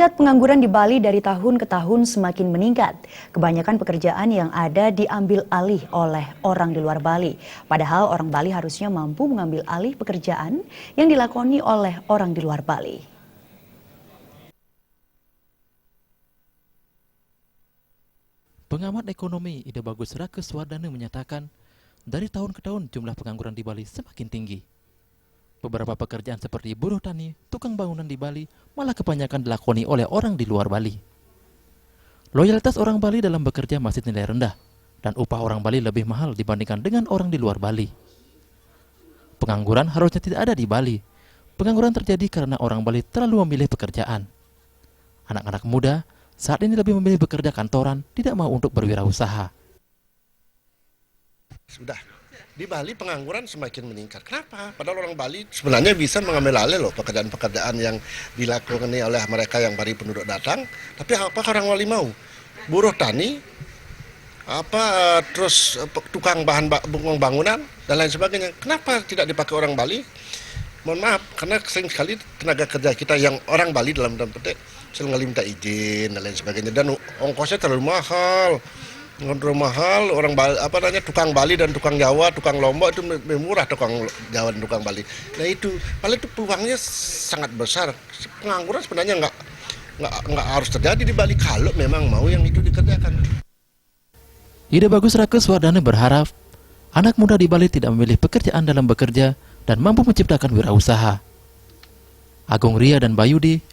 Tingkat pengangguran di Bali dari tahun ke tahun semakin meningkat. Kebanyakan pekerjaan yang ada diambil alih oleh orang di luar Bali. Padahal orang Bali harusnya mampu mengambil alih pekerjaan yang dilakoni oleh orang di luar Bali. Pengamat ekonomi Ide Bagus Rakeswardana menyatakan, dari tahun ke tahun jumlah pengangguran di Bali semakin tinggi. Beberapa pekerjaan seperti buruh tani, tukang bangunan di Bali malah kebanyakan dilakoni oleh orang di luar Bali. Loyalitas orang Bali dalam bekerja masih nilai rendah, dan upah orang Bali lebih mahal dibandingkan dengan orang di luar Bali. Pengangguran harusnya tidak ada di Bali. Pengangguran terjadi karena orang Bali terlalu memilih pekerjaan. Anak-anak muda saat ini lebih memilih bekerja kantoran, tidak mau untuk berwirausaha. Sudah, di Bali pengangguran semakin meningkat. Kenapa? Padahal orang Bali sebenarnya bisa mengambil alih loh pekerjaan-pekerjaan yang dilakukan oleh mereka yang baru penduduk datang. Tapi apa orang Bali mau? Buruh tani, terus tukang bahan bangunan dan lain sebagainya. Kenapa tidak dipakai orang Bali? Mohon maaf, karena sering sekali tenaga kerja kita yang orang Bali dalam petik sering minta izin dan lain sebagainya, dan ongkosnya terlalu mahal. Orang Bali, tukang Bali dan tukang Jawa, tukang Lombok itu lebih murah, tukang Jawa dan tukang Bali. Nah itu, Bali itu peluangnya sangat besar. Pengangguran sebenarnya nggak harus terjadi di Bali kalau memang mau yang itu dikerjakan. Ide Bagus Rakeswardana berharap anak muda di Bali tidak memilih pekerjaan dalam bekerja dan mampu menciptakan wirausaha. Agung Ria dan Bayudi,